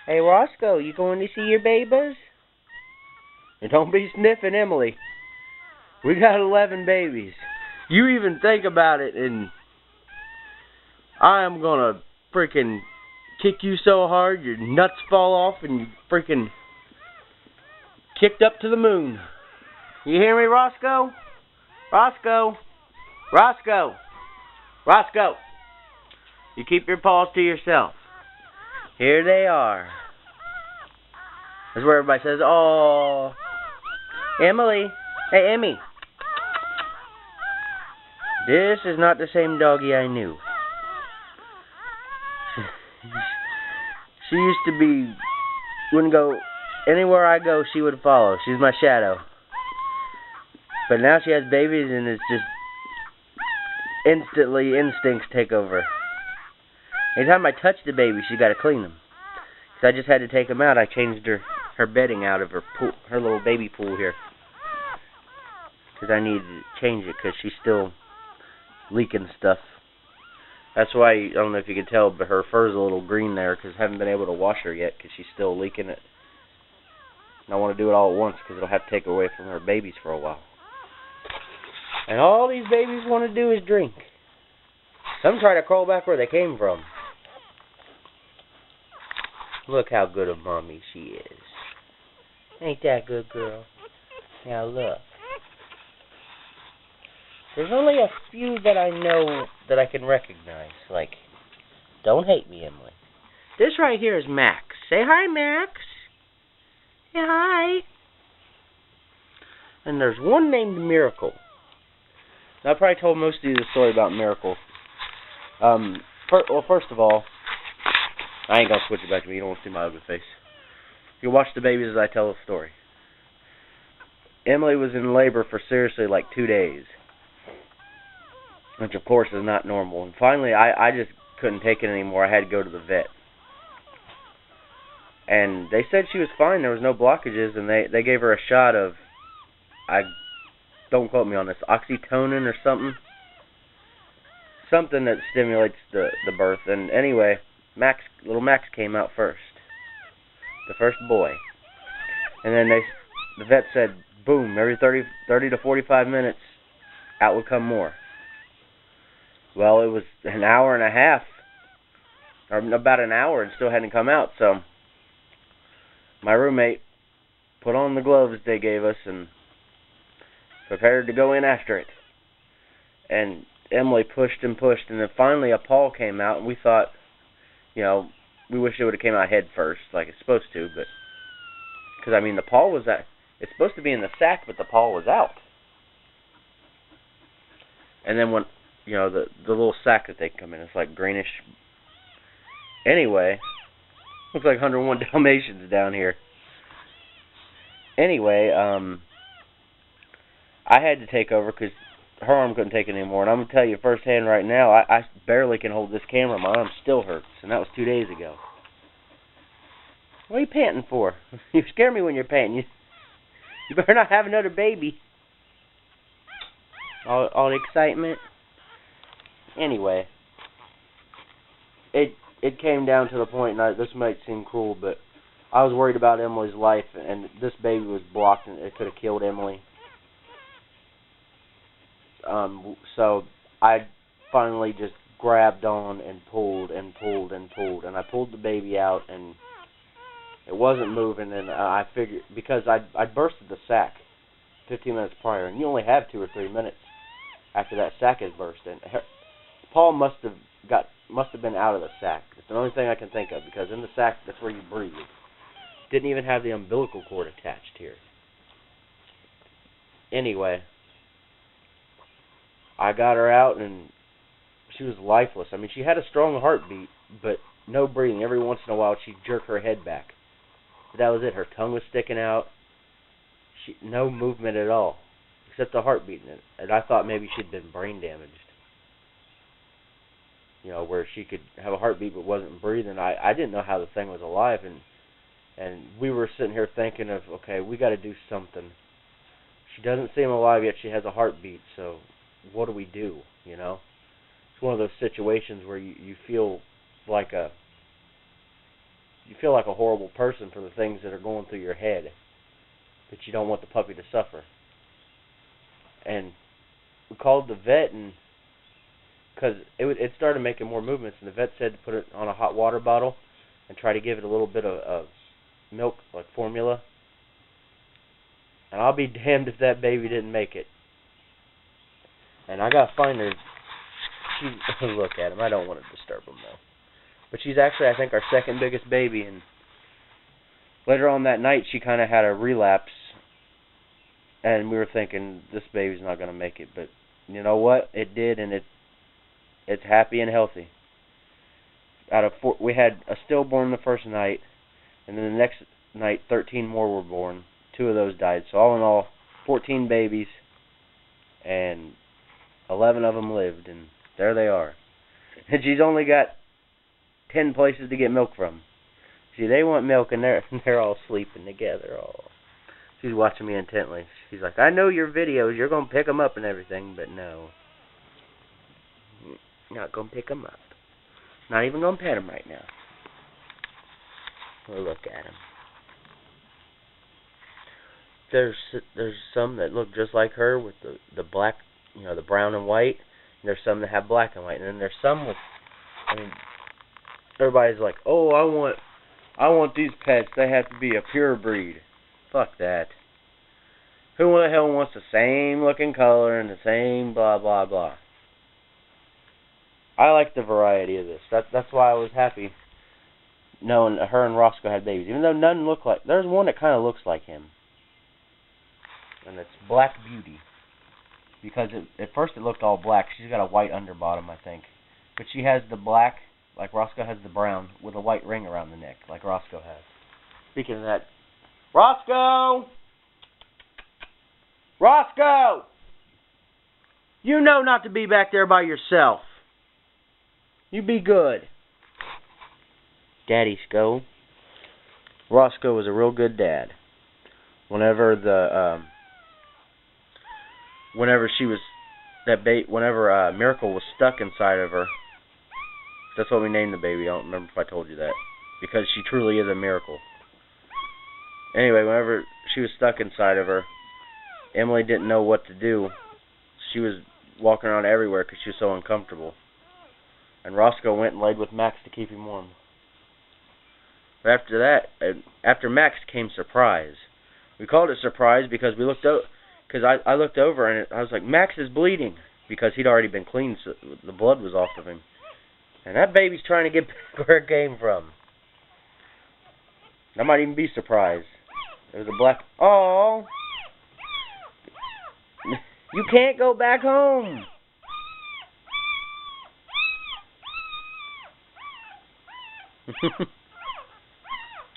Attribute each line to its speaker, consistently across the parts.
Speaker 1: Hey, Roscoe, you going to see your babies? And don't be sniffing Emily. We got 11 babies. You even think about it, and I am gonna freaking kick you so hard your nuts fall off and you freaking kicked up to the moon. You hear me, Roscoe? Roscoe? Roscoe? Roscoe? You keep your paws to yourself. Here they are. That's where everybody says, "Oh, Emily. Hey, Emmy. This is not the same doggy I knew. She used to be, wouldn't go, anywhere I go, she would follow. She's my shadow. But now she has babies and it's just instantly instincts take over. Anytime I touch the baby, she got to clean them. So I just had to take them out. I changed her bedding out of her pool, her little baby pool here. Because I needed to change it because she's still leaking stuff. That's why, I don't know if you can tell, but her fur's a little green there because I haven't been able to wash her yet because she's still leaking it. And I want to do it all at once because it'll have to take away from her babies for a while. And all these babies want to do is drink. Some try to crawl back where they came from. Look how good a mommy she is. Ain't that good, girl? Now look. There's only a few that I know that I can recognize. Like, don't hate me, Emily. This right here is Max. Say hi, Max. Say hi. And there's one named Miracle. Now, I probably told most of you the story about Miracle. First of all, I ain't gonna switch it back to me. You don't want to see my ugly face. You watch the babies as I tell the story. Emily was in labor for seriously like 2 days, which of course is not normal. And finally, I just couldn't take it anymore. I had to go to the vet. And they said she was fine. There was no blockages, and they gave her a shot of, don't quote me on this, oxytocin or something. Something that stimulates the birth. And anyway, little Max came out first. The first boy. And then the vet said, boom, every 30 to 45 minutes, out would come more. Well, it was an hour and a half, or about an hour, and still hadn't come out. So my roommate put on the gloves they gave us and prepared to go in after it. And Emily pushed and pushed, and then finally a paw came out, and we thought, we wish it would have came out head first, like it's supposed to, but because the paw was that it's supposed to be in the sack, but the paw was out. And then when the little sack that they come in, it's like greenish. Anyway, looks like 101 Dalmatians down here. Anyway, I had to take over because her arm couldn't take it anymore. And I'm going to tell you firsthand right now, I barely can hold this camera. My arm still hurts, and that was 2 days ago. What are you panting for? You scare me when you're panting. You better not have another baby. All the excitement. Anyway, it came down to the point, and this might seem cruel, but I was worried about Emily's life, and this baby was blocked, and it could have killed Emily. So I finally just grabbed on and pulled and pulled and pulled, and I pulled the baby out, and it wasn't moving, and I figured, because I bursted the sack 15 minutes prior, and you only have 2 or 3 minutes after that sack is burst, and Paul must have been out of the sack. It's the only thing I can think of, because in the sack, that's where you breathe. Didn't even have the umbilical cord attached here. Anyway, I got her out, and she was lifeless. She had a strong heartbeat, but no breathing. Every once in a while, she'd jerk her head back. But that was it. Her tongue was sticking out. No movement at all, except the heartbeat in it. And I thought maybe she'd been brain damaged. Where she could have a heartbeat but wasn't breathing. I didn't know how the thing was alive, and we were sitting here thinking of, okay, we got to do something. She doesn't seem alive yet. She has a heartbeat, so what do we do? It's one of those situations where you feel like you feel like a horrible person for the things that are going through your head, but you don't want the puppy to suffer. And we called the vet, and because it started making more movements, and the vet said to put it on a hot water bottle and try to give it a little bit of milk, like formula. And I'll be damned if that baby didn't make it. And I gotta find her. Look at him. I don't want to disturb him though. But she's actually, I think, our second biggest baby. And later on that night, she kind of had a relapse, and we were thinking this baby's not gonna make it. But you know what? It did, and it's happy and healthy. Out of we had a stillborn the first night, and then the next night 13 more were born. 2 of those died. So all in all, 14 babies, and 11 of them lived, and there they are. And she's only got 10 places to get milk from. See, they want milk, and they're all sleeping together. Oh, she's watching me intently. She's like, I know your videos. You're gonna pick them up and everything, but no, not gonna pick them up. Not even gonna pet them right now. We'll look at them. There's some that look just like her with the black, the brown and white. And there's some that have black and white, and then there's some with, everybody's like, oh, I want these pets. They have to be a pure breed. Fuck that. Who the hell wants the same looking color and the same blah blah blah? I like the variety of this. That's why I was happy knowing her and Roscoe had babies, even though none look like. There's one that kind of looks like him. And it's Black Beauty, because at first it looked all black. She's got a white underbottom, I think, but she has the black, like Roscoe has the brown, with a white ring around the neck, like Roscoe has. Speaking of that, Roscoe, you know not to be back there by yourself. You be good, Daddy Sco. Roscoe was a real good dad. Whenever Miracle was stuck inside of her, that's what we named the baby. I don't remember if I told you that, because she truly is a miracle. Anyway, whenever she was stuck inside of her, Emily didn't know what to do. She was walking around everywhere because she was so uncomfortable. And Roscoe went and laid with Max to keep him warm. But after Max came Surprise. We called it Surprise because we looked out. Because I looked over and I was like, Max is bleeding, because he'd already been cleaned, so the blood was off of him. And that baby's trying to get back where it came from. I might even be surprised. It was a black... Oh! You can't go back home!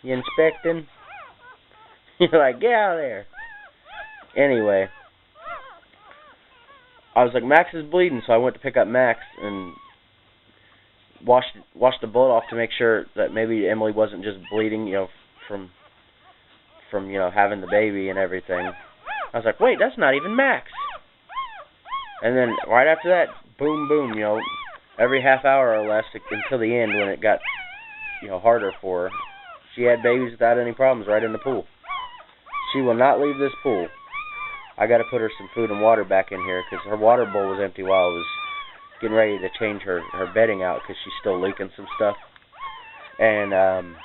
Speaker 1: You inspecting? You're like, get out of there. Anyway, I was like, Max is bleeding, so I went to pick up Max and washed the blood off to make sure that maybe Emily wasn't just bleeding, from having the baby and everything. I was like, wait, that's not even Max. And then right after that, boom, boom, every half hour or less until the end when it got, harder for her. She had babies without any problems right in the pool. She will not leave this pool. I got to put her some food and water back in here because her water bowl was empty while I was getting ready to change her bedding out because she's still leaking some stuff. And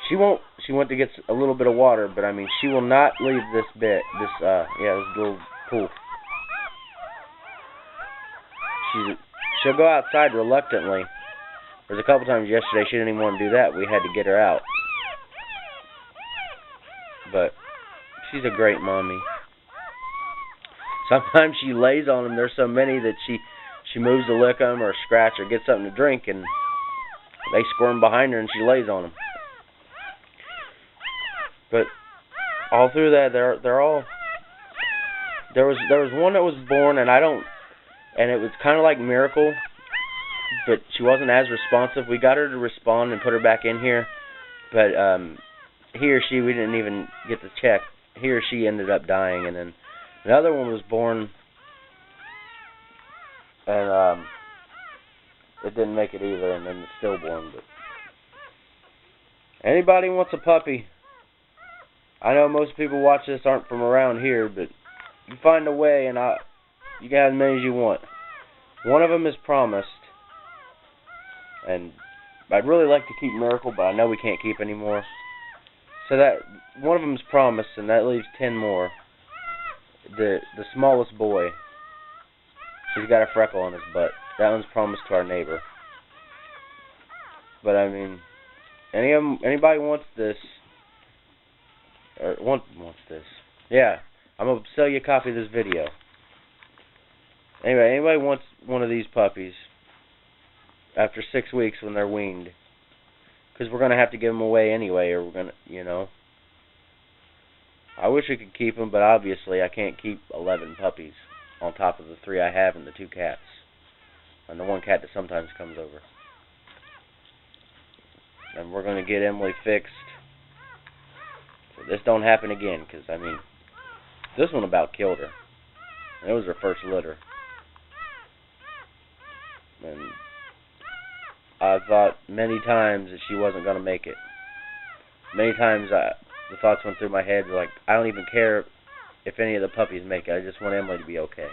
Speaker 1: she went to get a little bit of water, but she will not leave this little pool. She'll go outside reluctantly. There's a couple times yesterday she didn't even want to do that. We had to get her out. But she's a great mommy. Sometimes she lays on them. There's so many that she moves to lick them or scratch or get something to drink, and they squirm behind her and she lays on them. But all through that, they're all. There was one that was born, and it was kind of like Miracle, but she wasn't as responsive. We got her to respond and put her back in here, but he or she, we didn't even get to check. He or she ended up dying, and then the other one was born, and it didn't make it either, and then the stillborn. But anybody wants a puppy? I know most people watch this aren't from around here, but you find a way, and you can have as many as you want. One of them is promised, and I'd really like to keep Miracle, but I know we can't keep anymore. So that one of them is promised, and that leaves 10 more. The smallest boy, he's got a freckle on his butt. That one's promised to our neighbor. But I mean, anybody wants this? Or wants this? Yeah, I'm gonna sell you a copy of this video. Anyway, anybody wants one of these puppies after 6 weeks when they're weaned? Because we're gonna have to give them away anyway, or we're gonna, you know. I wish I could keep them, but obviously I can't keep 11 puppies on top of the 3 I have and the 2 cats, and the 1 cat that sometimes comes over. And we're gonna get Emily fixed. This don't happen again, because, I mean, this one about killed her. And it was her first litter. And I thought many times that she wasn't going to make it. Many times the thoughts went through my head, like, I don't even care if any of the puppies make it. I just want Emily to be okay.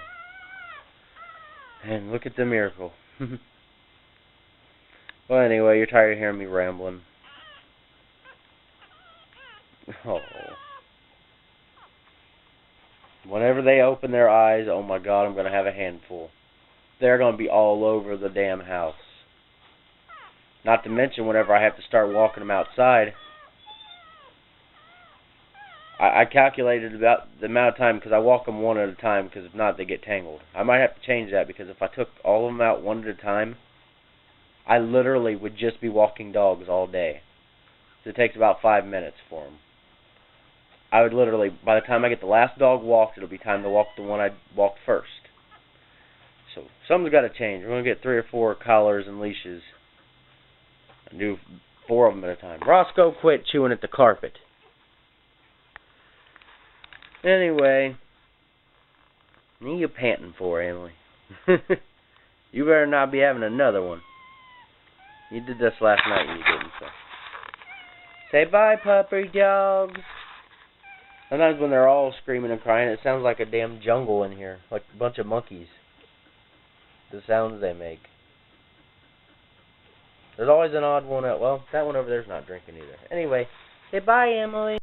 Speaker 1: And look at the miracle. Well, anyway, you're tired of hearing me rambling. Oh. Whenever they open their eyes, oh my God, I'm going to have a handful. They're going to be all over the damn house. Not to mention whenever I have to start walking them outside. I calculated about the amount of time, because I walk them one at a time, because if not, they get tangled. I might have to change that, because if I took all of them out one at a time, I literally would just be walking dogs all day. So it takes about 5 minutes for them. I would literally, by the time I get the last dog walked, it'll be time to walk the one I walked first. So something's got to change. We're going to get 3 or 4 collars and leashes and do 4 of them at a time. Roscoe, quit chewing at the carpet. Anyway, what are you panting for, Emily? You better not be having another one. You did this last night, you didn't, so. Say bye, puppy dogs. Sometimes when they're all screaming and crying, it sounds like a damn jungle in here, like a bunch of monkeys. The sounds they make. There's always an odd one out. Well, that one over there's not drinking either. Anyway, say bye, Emily.